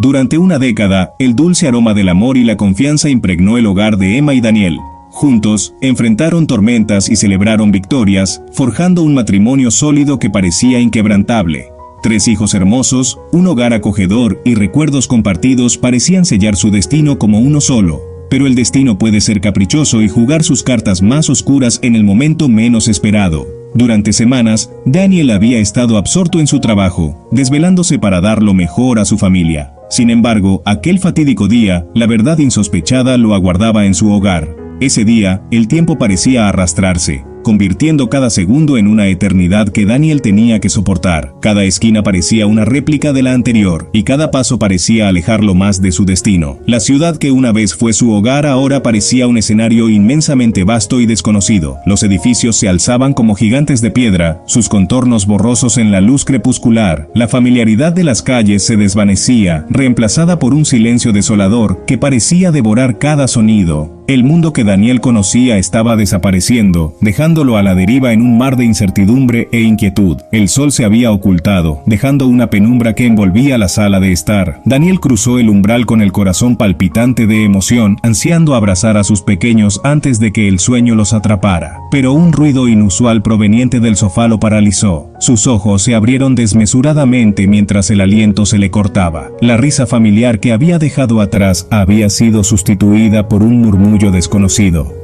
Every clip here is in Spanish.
Durante una década, el dulce aroma del amor y la confianza impregnó el hogar de Emma y Daniel. Juntos, enfrentaron tormentas y celebraron victorias, forjando un matrimonio sólido que parecía inquebrantable. 3 hijos hermosos, un hogar acogedor y recuerdos compartidos parecían sellar su destino como uno solo. Pero el destino puede ser caprichoso y jugar sus cartas más oscuras en el momento menos esperado. Durante semanas, Daniel había estado absorto en su trabajo, desvelándose para dar lo mejor a su familia. Sin embargo, aquel fatídico día, la verdad insospechada lo aguardaba en su hogar. Ese día, el tiempo parecía arrastrarse, convirtiendo cada segundo en una eternidad que Daniel tenía que soportar. Cada esquina parecía una réplica de la anterior, y cada paso parecía alejarlo más de su destino. La ciudad que una vez fue su hogar ahora parecía un escenario inmensamente vasto y desconocido. Los edificios se alzaban como gigantes de piedra, sus contornos borrosos en la luz crepuscular. La familiaridad de las calles se desvanecía, reemplazada por un silencio desolador que parecía devorar cada sonido. El mundo que Daniel conocía estaba desapareciendo, dejándolo a la deriva en un mar de incertidumbre e inquietud. El sol se había ocultado, dejando una penumbra que envolvía la sala de estar. Daniel cruzó el umbral con el corazón palpitante de emoción, ansiando abrazar a sus pequeños antes de que el sueño los atrapara. Pero un ruido inusual proveniente del sofá lo paralizó. Sus ojos se abrieron desmesuradamente mientras el aliento se le cortaba. La risa familiar que había dejado atrás había sido sustituida por un murmullo desconocido.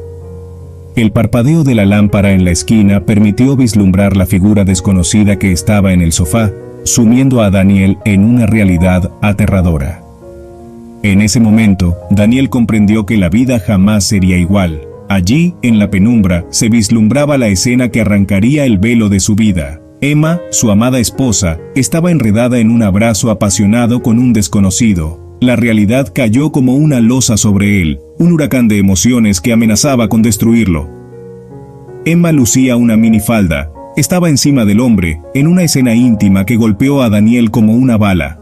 El parpadeo de la lámpara en la esquina permitió vislumbrar la figura desconocida que estaba en el sofá, sumiendo a Daniel en una realidad aterradora. En ese momento, Daniel comprendió que la vida jamás sería igual. Allí, en la penumbra, se vislumbraba la escena que arrancaría el velo de su vida. Emma, su amada esposa, estaba enredada en un abrazo apasionado con un desconocido. La realidad cayó como una losa sobre él, un huracán de emociones que amenazaba con destruirlo. Emma lucía una minifalda, estaba encima del hombre, en una escena íntima que golpeó a Daniel como una bala.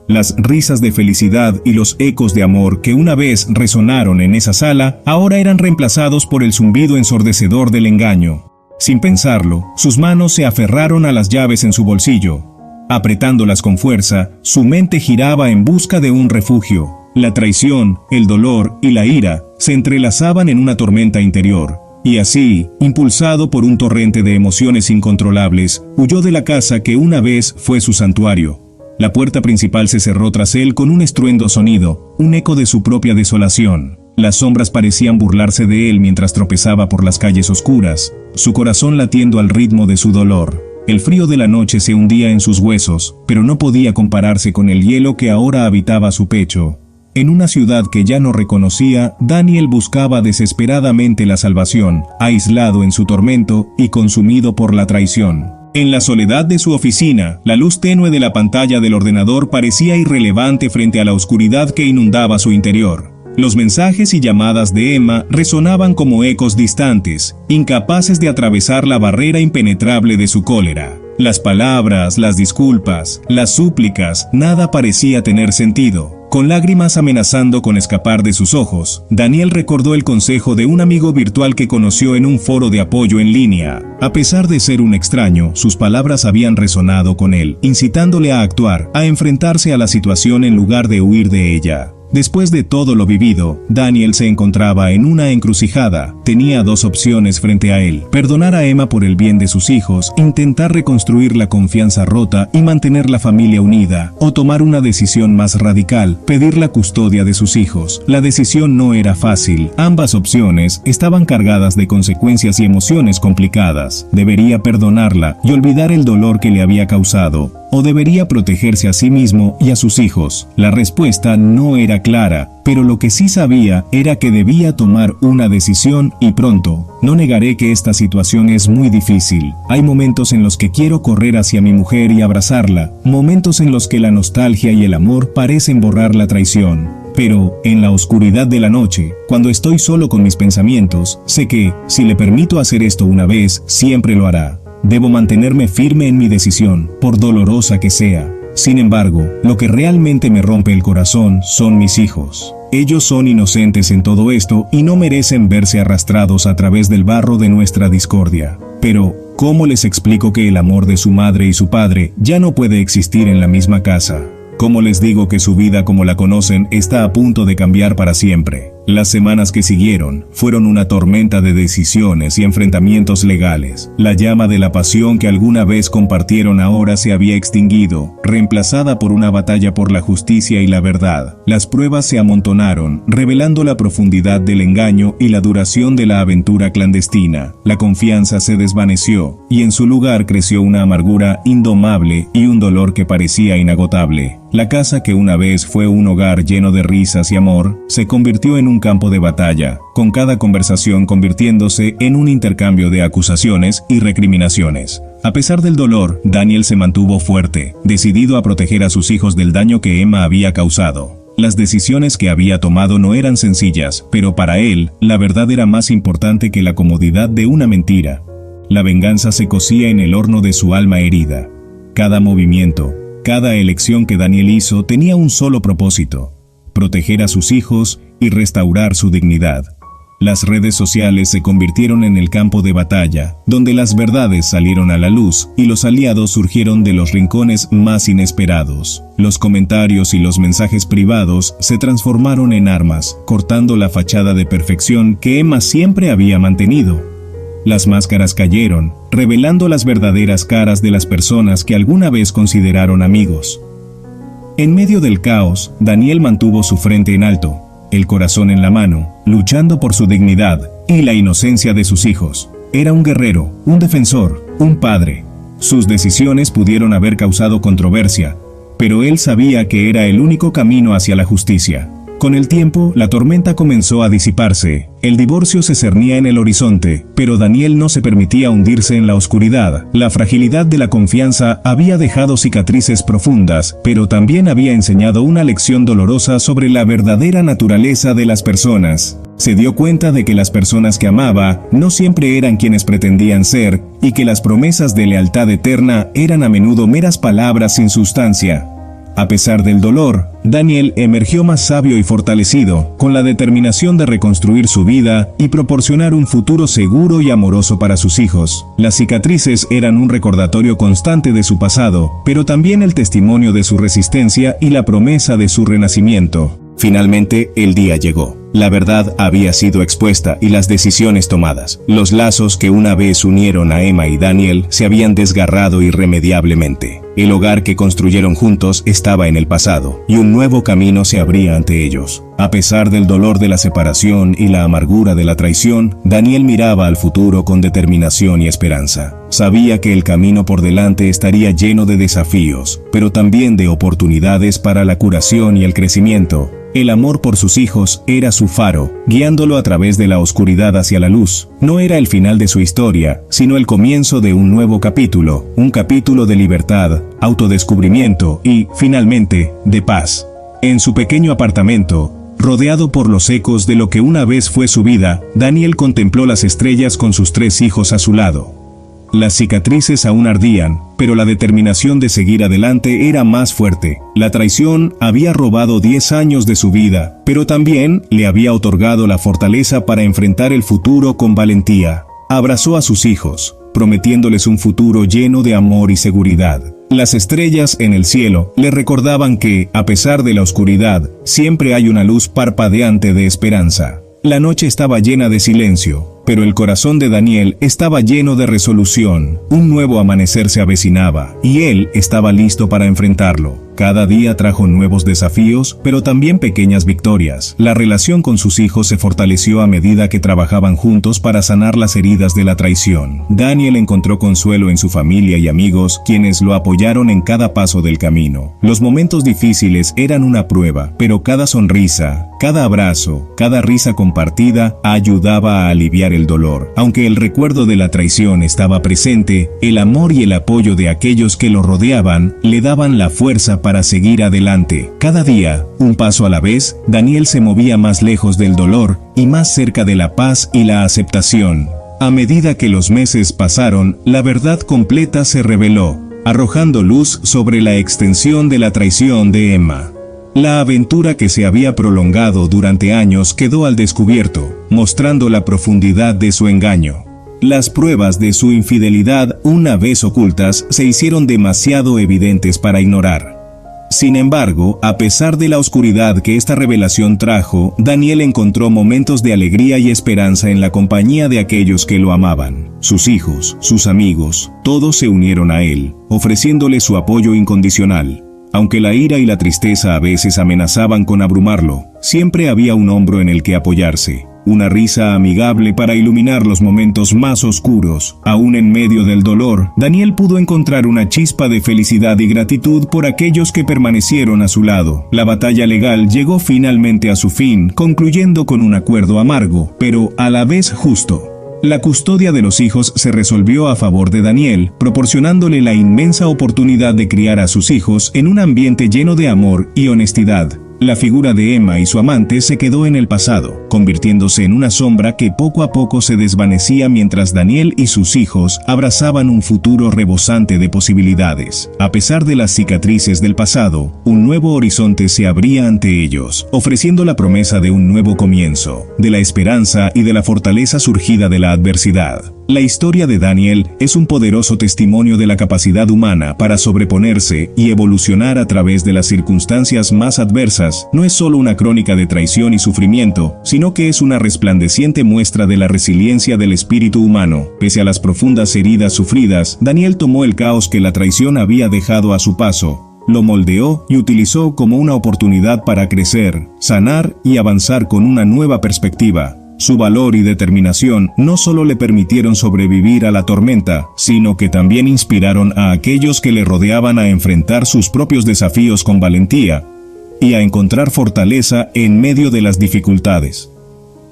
Las risas de felicidad y los ecos de amor que una vez resonaron en esa sala, ahora eran reemplazados por el zumbido ensordecedor del engaño. Sin pensarlo, sus manos se aferraron a las llaves en su bolsillo. Apretándolas con fuerza, su mente giraba en busca de un refugio. La traición, el dolor y la ira se entrelazaban en una tormenta interior. Y así, impulsado por un torrente de emociones incontrolables, huyó de la casa que una vez fue su santuario. La puerta principal se cerró tras él con un estruendo sonido, un eco de su propia desolación. Las sombras parecían burlarse de él mientras tropezaba por las calles oscuras, su corazón latiendo al ritmo de su dolor. El frío de la noche se hundía en sus huesos, pero no podía compararse con el hielo que ahora habitaba su pecho. En una ciudad que ya no reconocía, Daniel buscaba desesperadamente la salvación, aislado en su tormento y consumido por la traición. En la soledad de su oficina, la luz tenue de la pantalla del ordenador parecía irrelevante frente a la oscuridad que inundaba su interior. Los mensajes y llamadas de Emma resonaban como ecos distantes, incapaces de atravesar la barrera impenetrable de su cólera. Las palabras, las disculpas, las súplicas, nada parecía tener sentido. Con lágrimas amenazando con escapar de sus ojos, Daniel recordó el consejo de un amigo virtual que conoció en un foro de apoyo en línea. A pesar de ser un extraño, sus palabras habían resonado con él, incitándole a actuar, a enfrentarse a la situación en lugar de huir de ella. Después de todo lo vivido, Daniel se encontraba en una encrucijada. Tenía 2 opciones frente a él: perdonar a Emma por el bien de sus hijos, intentar reconstruir la confianza rota y mantener la familia unida, o tomar una decisión más radical, pedir la custodia de sus hijos. La decisión no era fácil. Ambas opciones estaban cargadas de consecuencias y emociones complicadas. Debería perdonarla y olvidar el dolor que le había causado, o debería protegerse a sí mismo y a sus hijos. La respuesta no era clara, pero lo que sí sabía era que debía tomar una decisión y pronto. No negaré que esta situación es muy difícil. Hay momentos en los que quiero correr hacia mi mujer y abrazarla, momentos en los que la nostalgia y el amor parecen borrar la traición. Pero, en la oscuridad de la noche, cuando estoy solo con mis pensamientos, sé que, si le permito hacer esto una vez, siempre lo hará. Debo mantenerme firme en mi decisión, por dolorosa que sea. Sin embargo, lo que realmente me rompe el corazón son mis hijos. Ellos son inocentes en todo esto y no merecen verse arrastrados a través del barro de nuestra discordia. Pero, ¿cómo les explico que el amor de su madre y su padre ya no puede existir en la misma casa? ¿Cómo les digo que su vida como la conocen está a punto de cambiar para siempre? Las semanas que siguieron fueron una tormenta de decisiones y enfrentamientos legales. La llama de la pasión que alguna vez compartieron ahora se había extinguido, reemplazada por una batalla por la justicia y la verdad. Las pruebas se amontonaron, revelando la profundidad del engaño y la duración de la aventura clandestina. La confianza se desvaneció, y en su lugar creció una amargura indomable y un dolor que parecía inagotable. La casa que una vez fue un hogar lleno de risas y amor, se convirtió en un campo de batalla, con cada conversación convirtiéndose en un intercambio de acusaciones y recriminaciones. A pesar del dolor, Daniel se mantuvo fuerte, decidido a proteger a sus hijos del daño que Emma había causado. Las decisiones que había tomado no eran sencillas, pero para él, la verdad era más importante que la comodidad de una mentira. La venganza se cocía en el horno de su alma herida. Cada movimiento, cada elección que Daniel hizo tenía un solo propósito: proteger a sus hijos y restaurar su dignidad. Las redes sociales se convirtieron en el campo de batalla, donde las verdades salieron a la luz y los aliados surgieron de los rincones más inesperados. Los comentarios y los mensajes privados se transformaron en armas, cortando la fachada de perfección que Emma siempre había mantenido. Las máscaras cayeron, revelando las verdaderas caras de las personas que alguna vez consideraron amigos. En medio del caos, Daniel mantuvo su frente en alto, el corazón en la mano, luchando por su dignidad y la inocencia de sus hijos. Era un guerrero, un defensor, un padre. Sus decisiones pudieron haber causado controversia, pero él sabía que era el único camino hacia la justicia. Con el tiempo, la tormenta comenzó a disiparse. El divorcio se cernía en el horizonte, pero Daniel no se permitía hundirse en la oscuridad. La fragilidad de la confianza había dejado cicatrices profundas, pero también había enseñado una lección dolorosa sobre la verdadera naturaleza de las personas. Se dio cuenta de que las personas que amaba no siempre eran quienes pretendían ser, y que las promesas de lealtad eterna eran a menudo meras palabras sin sustancia. A pesar del dolor, Daniel emergió más sabio y fortalecido, con la determinación de reconstruir su vida y proporcionar un futuro seguro y amoroso para sus hijos. Las cicatrices eran un recordatorio constante de su pasado, pero también el testimonio de su resistencia y la promesa de su renacimiento. Finalmente, el día llegó. La verdad había sido expuesta y las decisiones tomadas. Los lazos que una vez unieron a Emma y Daniel se habían desgarrado irremediablemente. El hogar que construyeron juntos estaba en el pasado, y un nuevo camino se abría ante ellos. A pesar del dolor de la separación y la amargura de la traición, Daniel miraba al futuro con determinación y esperanza. Sabía que el camino por delante estaría lleno de desafíos, pero también de oportunidades para la curación y el crecimiento. El amor por sus hijos era su faro, guiándolo a través de la oscuridad hacia la luz. No era el final de su historia, sino el comienzo de un nuevo capítulo, un capítulo de libertad, autodescubrimiento y, finalmente, de paz. En su pequeño apartamento, rodeado por los ecos de lo que una vez fue su vida, Daniel contempló las estrellas con sus 3 hijos a su lado. Las cicatrices aún ardían, pero la determinación de seguir adelante era más fuerte. La traición había robado 10 años de su vida, pero también le había otorgado la fortaleza para enfrentar el futuro con valentía. Abrazó a sus hijos, prometiéndoles un futuro lleno de amor y seguridad. Las estrellas en el cielo le recordaban que, a pesar de la oscuridad, siempre hay una luz parpadeante de esperanza. La noche estaba llena de silencio, pero el corazón de Daniel estaba lleno de resolución. Un nuevo amanecer se avecinaba, y él estaba listo para enfrentarlo. Cada día trajo nuevos desafíos, pero también pequeñas victorias. La relación con sus hijos se fortaleció a medida que trabajaban juntos para sanar las heridas de la traición. Daniel encontró consuelo en su familia y amigos, quienes lo apoyaron en cada paso del camino. Los momentos difíciles eran una prueba, pero cada sonrisa, cada abrazo, cada risa compartida ayudaba a aliviar el dolor. Aunque el recuerdo de la traición estaba presente, el amor y el apoyo de aquellos que lo rodeaban le daban la fuerza para seguir adelante. Cada día, un paso a la vez, Daniel se movía más lejos del dolor y más cerca de la paz y la aceptación. A medida que los meses pasaron, la verdad completa se reveló, arrojando luz sobre la extensión de la traición de Emma. La aventura que se había prolongado durante años quedó al descubierto, mostrando la profundidad de su engaño. Las pruebas de su infidelidad, una vez ocultas, se hicieron demasiado evidentes para ignorar. Sin embargo, a pesar de la oscuridad que esta revelación trajo, Daniel encontró momentos de alegría y esperanza en la compañía de aquellos que lo amaban. Sus hijos, sus amigos, todos se unieron a él, ofreciéndole su apoyo incondicional. Aunque la ira y la tristeza a veces amenazaban con abrumarlo, siempre había un hombro en el que apoyarse. Una risa amigable para iluminar los momentos más oscuros. Aún en medio del dolor, Daniel pudo encontrar una chispa de felicidad y gratitud por aquellos que permanecieron a su lado. La batalla legal llegó finalmente a su fin, concluyendo con un acuerdo amargo, pero a la vez justo. La custodia de los hijos se resolvió a favor de Daniel, proporcionándole la inmensa oportunidad de criar a sus hijos en un ambiente lleno de amor y honestidad. La figura de Emma y su amante se quedó en el pasado, convirtiéndose en una sombra que poco a poco se desvanecía mientras Daniel y sus hijos abrazaban un futuro rebosante de posibilidades. A pesar de las cicatrices del pasado, un nuevo horizonte se abría ante ellos, ofreciendo la promesa de un nuevo comienzo, de la esperanza y de la fortaleza surgida de la adversidad. La historia de Daniel es un poderoso testimonio de la capacidad humana para sobreponerse y evolucionar a través de las circunstancias más adversas. No es solo una crónica de traición y sufrimiento, sino que es una resplandeciente muestra de la resiliencia del espíritu humano. Pese a las profundas heridas sufridas, Daniel tomó el caos que la traición había dejado a su paso, lo moldeó y utilizó como una oportunidad para crecer, sanar y avanzar con una nueva perspectiva. Su valor y determinación no solo le permitieron sobrevivir a la tormenta, sino que también inspiraron a aquellos que le rodeaban a enfrentar sus propios desafíos con valentía y a encontrar fortaleza en medio de las dificultades.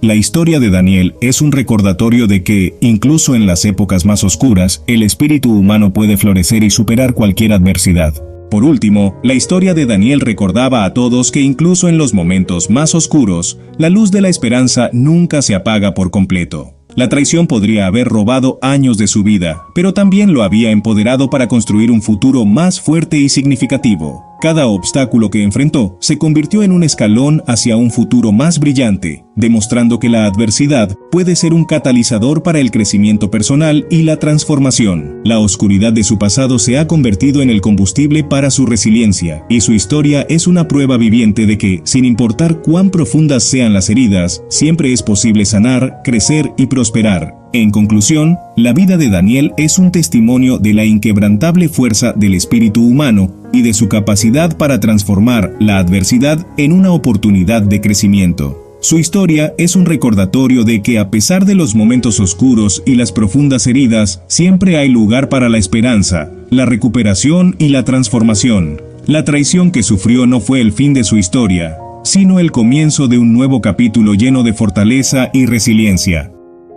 La historia de Daniel es un recordatorio de que, incluso en las épocas más oscuras, el espíritu humano puede florecer y superar cualquier adversidad. Por último, la historia de Daniel recordaba a todos que incluso en los momentos más oscuros, la luz de la esperanza nunca se apaga por completo. La traición podría haber robado años de su vida, pero también lo había empoderado para construir un futuro más fuerte y significativo. Cada obstáculo que enfrentó se convirtió en un escalón hacia un futuro más brillante, demostrando que la adversidad puede ser un catalizador para el crecimiento personal y la transformación. La oscuridad de su pasado se ha convertido en el combustible para su resiliencia, y su historia es una prueba viviente de que, sin importar cuán profundas sean las heridas, siempre es posible sanar, crecer y prosperar. En conclusión, la vida de Daniel es un testimonio de la inquebrantable fuerza del espíritu humano y de su capacidad para transformar la adversidad en una oportunidad de crecimiento. Su historia es un recordatorio de que a pesar de los momentos oscuros y las profundas heridas, siempre hay lugar para la esperanza, la recuperación y la transformación. La traición que sufrió no fue el fin de su historia, sino el comienzo de un nuevo capítulo lleno de fortaleza y resiliencia.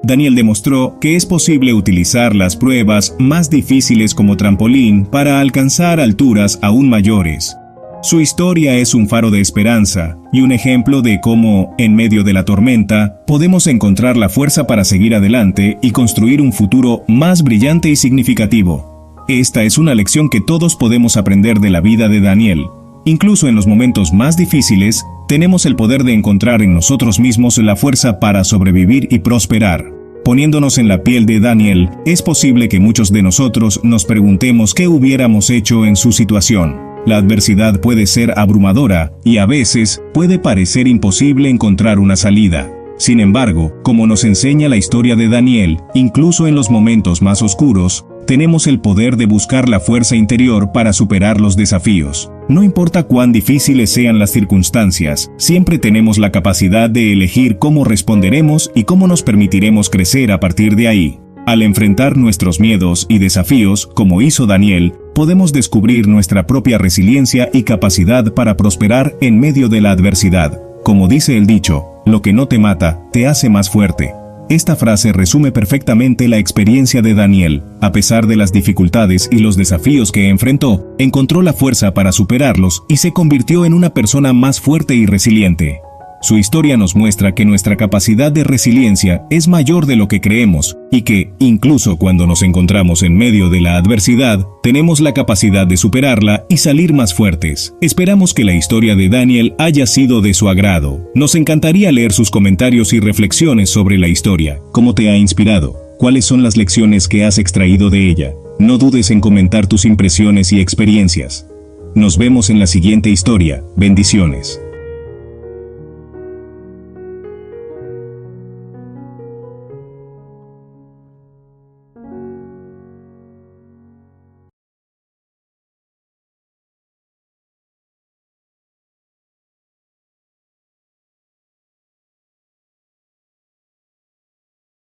Daniel demostró que es posible utilizar las pruebas más difíciles como trampolín para alcanzar alturas aún mayores. Su historia es un faro de esperanza y un ejemplo de cómo, en medio de la tormenta, podemos encontrar la fuerza para seguir adelante y construir un futuro más brillante y significativo. Esta es una lección que todos podemos aprender de la vida de Daniel. Incluso en los momentos más difíciles, tenemos el poder de encontrar en nosotros mismos la fuerza para sobrevivir y prosperar. Poniéndonos en la piel de Daniel, es posible que muchos de nosotros nos preguntemos qué hubiéramos hecho en su situación. La adversidad puede ser abrumadora y a veces puede parecer imposible encontrar una salida. Sin embargo, como nos enseña la historia de Daniel, incluso en los momentos más oscuros, tenemos el poder de buscar la fuerza interior para superar los desafíos. No importa cuán difíciles sean las circunstancias, siempre tenemos la capacidad de elegir cómo responderemos y cómo nos permitiremos crecer a partir de ahí. Al enfrentar nuestros miedos y desafíos, como hizo Daniel, podemos descubrir nuestra propia resiliencia y capacidad para prosperar en medio de la adversidad. Como dice el dicho, lo que no te mata, te hace más fuerte. Esta frase resume perfectamente la experiencia de Daniel. A pesar de las dificultades y los desafíos que enfrentó, encontró la fuerza para superarlos y se convirtió en una persona más fuerte y resiliente. Su historia nos muestra que nuestra capacidad de resiliencia es mayor de lo que creemos y que, incluso cuando nos encontramos en medio de la adversidad, tenemos la capacidad de superarla y salir más fuertes. Esperamos que la historia de Daniel haya sido de su agrado. Nos encantaría leer sus comentarios y reflexiones sobre la historia. ¿Cómo te ha inspirado? ¿Cuáles son las lecciones que has extraído de ella? No dudes en comentar tus impresiones y experiencias. Nos vemos en la siguiente historia. Bendiciones.